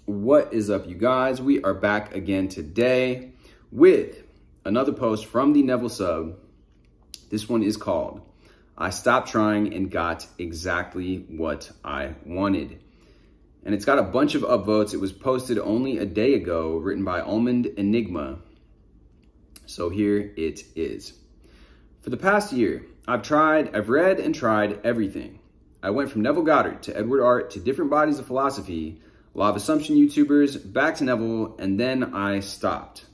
What is up, you guys? We are back again today with another post from the Neville sub. This one is called, I Stopped Trying and Got Exactly What I Wanted. And it's got a bunch of upvotes. It was posted only a day ago, written by Almond Enigma. So here it is. For the past year, I've read and tried everything. I went from Neville Goddard to Edward Art to different bodies of philosophy, law of assumption YouTubers, back to Neville, and then I stopped.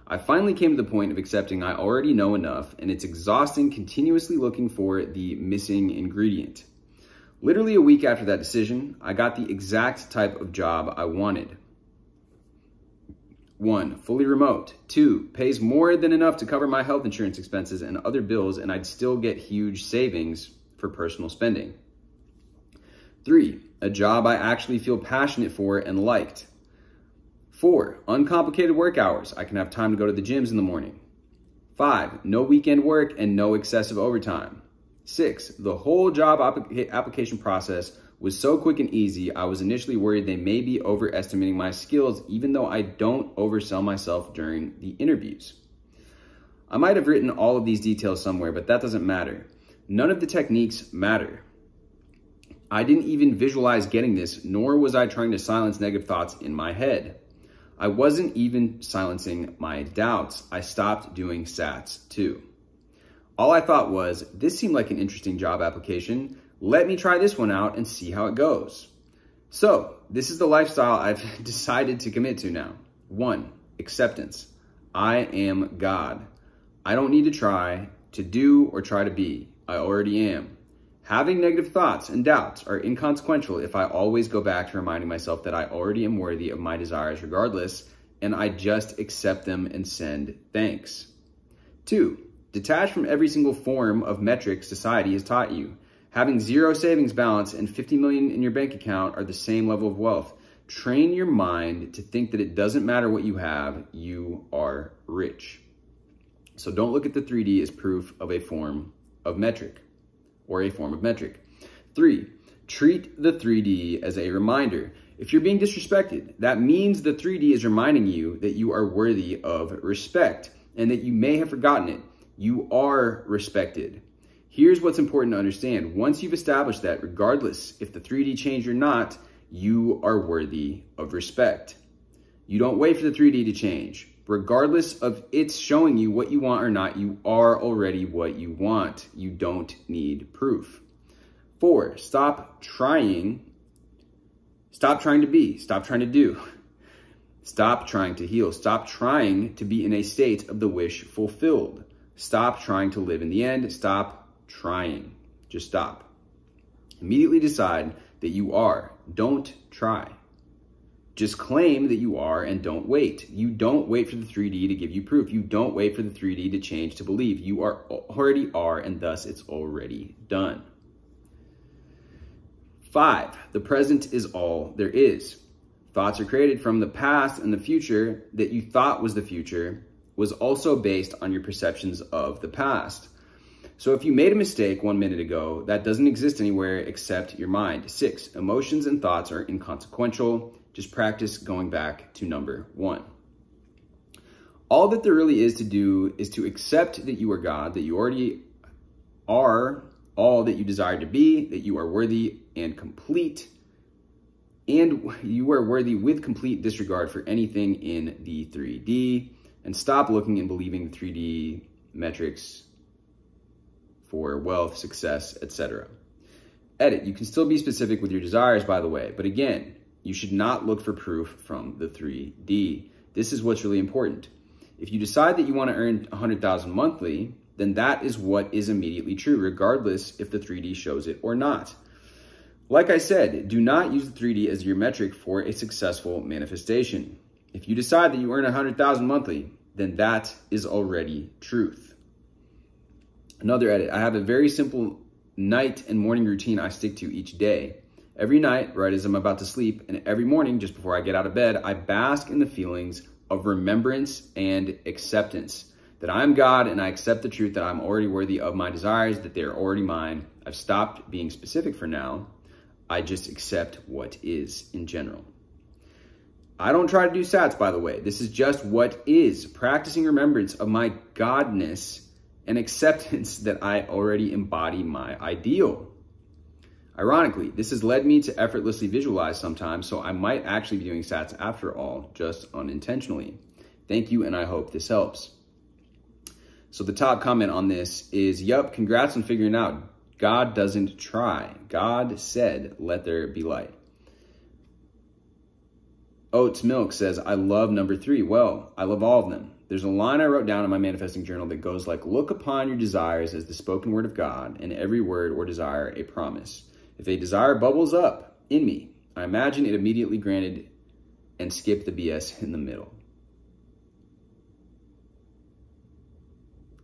I finally came to the point of accepting I already know enough, and it's exhausting continuously looking for the missing ingredient. Literally a week after that decision, I got the exact type of job I wanted. 1, fully remote. 2, pays more than enough to cover my health insurance expenses and other bills, and I'd still get huge savings for personal spending. 3, a job I actually feel passionate for and liked. 4, uncomplicated work hours. I can have time to go to the gyms in the morning. 5, no weekend work and no excessive overtime. 6, the whole job application process was so quick and easy, I was initially worried they may be overestimating my skills, even though I don't oversell myself during the interviews. I might have written all of these details somewhere, but that doesn't matter. None of the techniques matter. I didn't even visualize getting this, nor was I trying to silence negative thoughts in my head. I wasn't even silencing my doubts. I stopped doing SATs too. All I thought was, this seemed like an interesting job application. Let me try this one out and see how it goes. So this is the lifestyle I've decided to commit to now. 1, acceptance. I am God. I don't need to try to do or try to be. I already am. Having negative thoughts and doubts are inconsequential if I always go back to reminding myself that I already am worthy of my desires regardless, and I just accept them and send thanks. 2, detach from every single form of metric society has taught you. Having 0 savings balance and 50 million in your bank account are the same level of wealth. Train your mind to think that it doesn't matter what you have, you are rich. So don't look at the 3D as proof of a form of metric or a form of metric. 3, treat the 3D as a reminder. If you're being disrespected, that means the 3D is reminding you that you are worthy of respect and that you may have forgotten it. You are respected. Here's what's important to understand. Once you've established that, regardless if the 3D changed or not, you are worthy of respect. You don't wait for the 3D to change. Regardless of it's showing you what you want or not, you are already what you want. You don't need proof. 4, stop trying to be, stop trying to do. Stop trying to heal. Stop trying to be in a state of the wish fulfilled. Stop trying to live in the end. Stop trying. Just stop. Immediately decide that you are. Don't try. Just claim that you are and don't wait. You don't wait for the 3D to give you proof. You don't wait for the 3D to change to believe. You already are, and thus it's already done. 5, the present is all there is. Thoughts are created from the past, and the future that you thought was the future was also based on your perceptions of the past. So if you made a mistake 1 minute ago, that doesn't exist anywhere except your mind. 6, emotions and thoughts are inconsequential. Just practice going back to number 1. All that there really is to do is to accept that you are God, that you already are all that you desire to be, that you are worthy and complete, and you are worthy with complete disregard for anything in the 3D, and stop looking and believing the 3D metrics for wealth, success, etc. Edit. You can still be specific with your desires, by the way, but again, you should not look for proof from the 3D. This is what's really important. If you decide that you want to earn 100,000 monthly, then that is what is immediately true, regardless if the 3D shows it or not. Like I said, do not use the 3D as your metric for a successful manifestation. If you decide that you earn 100,000 monthly, then that is already truth. Another edit. I have a very simple night and morning routine I stick to each day. Every night, right as I'm about to sleep, and every morning, just before I get out of bed, I bask in the feelings of remembrance and acceptance. That I'm God and I accept the truth that I'm already worthy of my desires, that they're already mine. I've stopped being specific for now. I just accept what is in general. I don't try to do sats, by the way. This is just what is. Practicing remembrance of my godness and acceptance that I already embody my ideal. Ironically, this has led me to effortlessly visualize sometimes, so I might actually be doing sats after all, just unintentionally. Thank you, and I hope this helps. So the top comment on this is, yup, congrats on figuring out. God doesn't try. God said, let there be light. Oats Milk says, I love number 3. Well, I love all of them. There's a line I wrote down in my manifesting journal that goes like, look upon your desires as the spoken word of God, and every word or desire a promise. If a desire bubbles up in me, I imagine it immediately granted and skip the BS in the middle.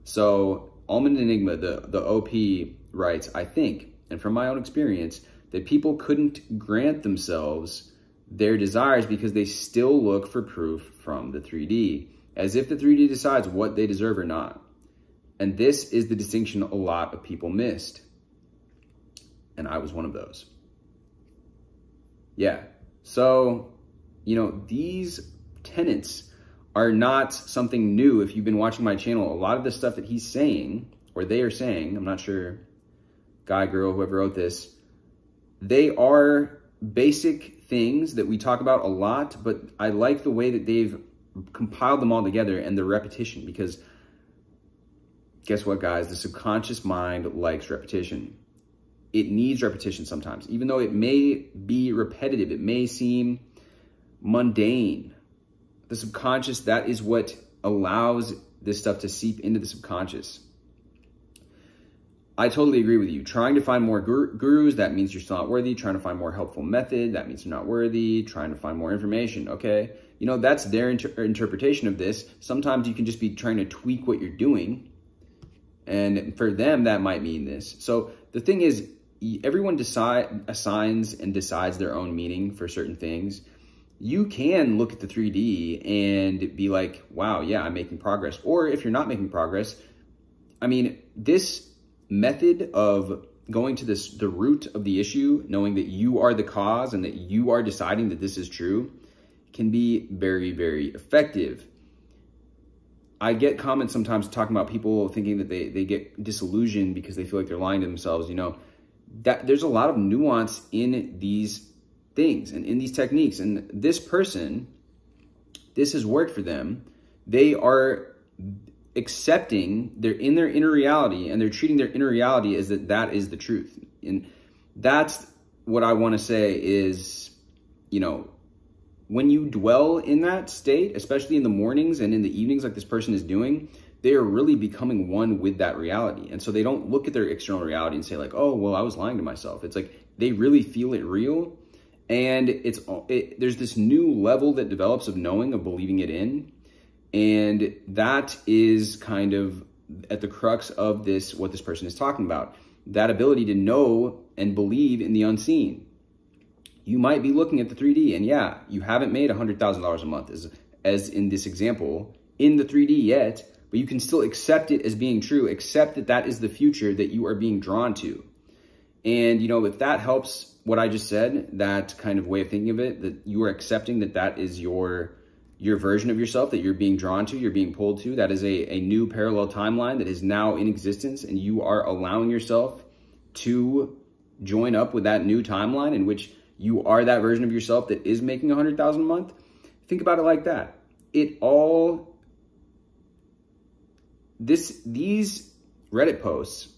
So Almond Enigma, the OP writes, I think, and from my own experience, that people couldn't grant themselves their desires because they still look for proof from the 3D, as if the 3D decides what they deserve or not. And this is the distinction a lot of people missed. And I was one of those. Yeah. So, you know, these tenets are not something new. If you've been watching my channel, a lot of the stuff that he's saying, or they are saying, I'm not sure, guy, girl, whoever wrote this, they are basic things that we talk about a lot, but I like the way that they've compiled them all together and the repetition, because guess what, guys? The subconscious mind likes repetition. It needs repetition sometimes, even though it may be repetitive. It may seem mundane. The subconscious, that is what allows this stuff to seep into the subconscious. I totally agree with you. Trying to find more gurus, that means you're still not worthy. Trying to find more helpful method, that means you're not worthy. Trying to find more information, okay? You know, that's their interpretation of this. Sometimes you can just be trying to tweak what you're doing. And for them, that might mean this. So the thing is, everyone assigns and decides their own meaning for certain things. You can look at the 3D and be like, wow, yeah, I'm making progress. Or if you're not making progress, I mean, this method of going to the root of the issue, knowing that you are the cause and that you are deciding that this is true, can be very, very effective. I get comments sometimes talking about people thinking that they get disillusioned because they feel like they're lying to themselves. You know, that there's a lot of nuance in these things and in these techniques. And this person, this has worked for them. They are accepting, they're in their inner reality, and they're treating their inner reality as that is the truth. And that's what I want to say is, you know, when you dwell in that state, especially in the mornings and in the evenings like this person is doing, they are really becoming one with that reality. And so they don't look at their external reality and say like, oh, well, I was lying to myself. It's like they really feel it real. And there's this new level that develops of knowing, of believing it in. And that is kind of at the crux of this, what this person is talking about. That ability to know and believe in the unseen. You might be looking at the 3D and yeah, you haven't made $100,000 a month as in this example in the 3D yet, but you can still accept it as being true, accept that that is the future that you are being drawn to. And, you know, if that helps what I just said, that kind of way of thinking of it, that you are accepting that that is your version of yourself that you're being drawn to, you're being pulled to, that is a new parallel timeline that is now in existence, and you are allowing yourself to join up with that new timeline in which you are that version of yourself that is making $100,000 a month. Think about it like that. These Reddit posts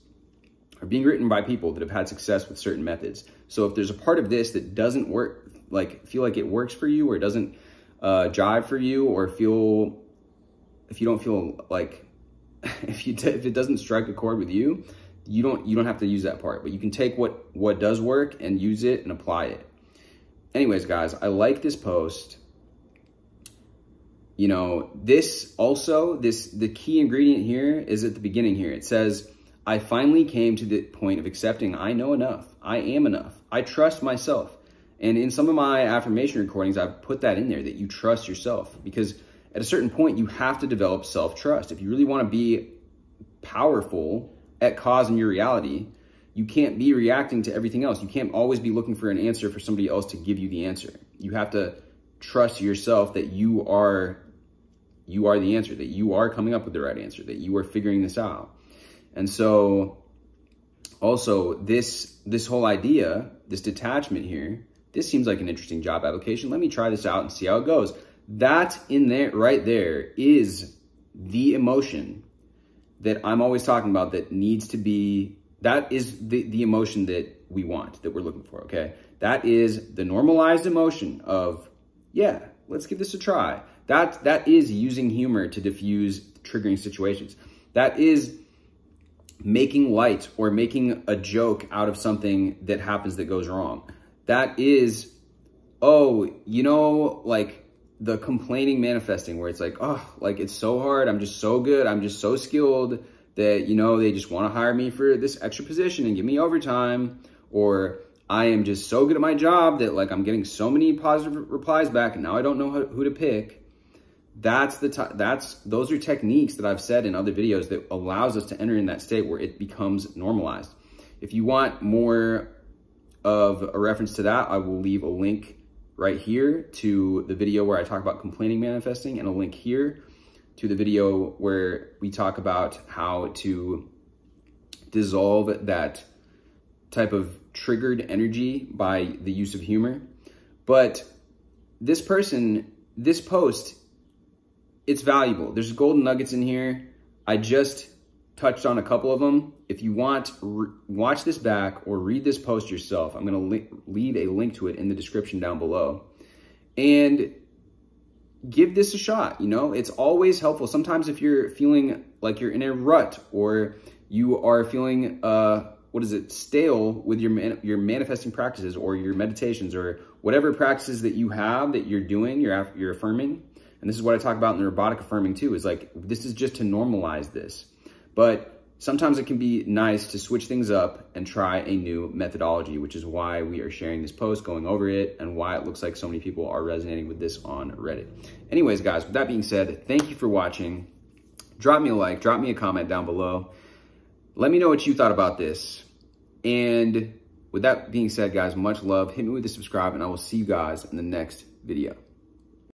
are being written by people that have had success with certain methods. So if there's a part of this that doesn't work, like feel like it works for you, or it doesn't jive for you, or if you don't feel like if it doesn't strike a chord with you, you don't have to use that part, but you can take what does work and use it and apply it. Anyways, guys, I like this post. You know, the key ingredient here is at the beginning here. It says, I finally came to the point of accepting I know enough. I am enough. I trust myself. And in some of my affirmation recordings, I've put that in there, that you trust yourself, because at a certain point you have to develop self-trust. If you really want to be powerful at causing your reality, you can't be reacting to everything else. You can't always be looking for an answer for somebody else to give you the answer. You have to trust yourself that you are the answer, that you are coming up with the right answer, that you are figuring this out. And so also this whole idea, this detachment here, this seems like an interesting job application. Let me try this out and see how it goes. That in there, right there, is the emotion that I'm always talking about that needs to be, that is the emotion that we want, that we're looking for, okay? That is the normalized emotion of, yeah, let's give this a try. That is using humor to diffuse triggering situations. That is making light or making a joke out of something that happens that goes wrong. That is, oh, you know, like the complaining manifesting, where it's like, oh, like it's so hard. I'm just so good. I'm just so skilled that, you know, they just want to hire me for this extra position and give me overtime. Or I am just so good at my job that like I'm getting so many positive replies back and now I don't know who to pick. Those are techniques that I've said in other videos that allows us to enter in that state where it becomes normalized. If you want more of a reference to that, I will leave a link right here to the video where I talk about complaining manifesting, and a link here to the video where we talk about how to dissolve that type of triggered energy by the use of humor. But this post, it's valuable. There's golden nuggets in here. I just touched on a couple of them. If you want, watch this back or read this post yourself. I'm going to leave a link to it in the description down below. And give this a shot. You know, it's always helpful. Sometimes if you're feeling like you're in a rut, or you are feeling, stale with your manifesting practices or your meditations or whatever practices that you have that you're doing, you're affirming. And this is what I talk about in the robotic affirming too, is like, this is just to normalize this. But sometimes it can be nice to switch things up and try a new methodology, which is why we are sharing this post, going over it, and why it looks like so many people are resonating with this on Reddit. Anyways, guys, with that being said, thank you for watching. Drop me a like, drop me a comment down below. Let me know what you thought about this. And with that being said, guys, much love. Hit me with the subscribe, and I will see you guys in the next video.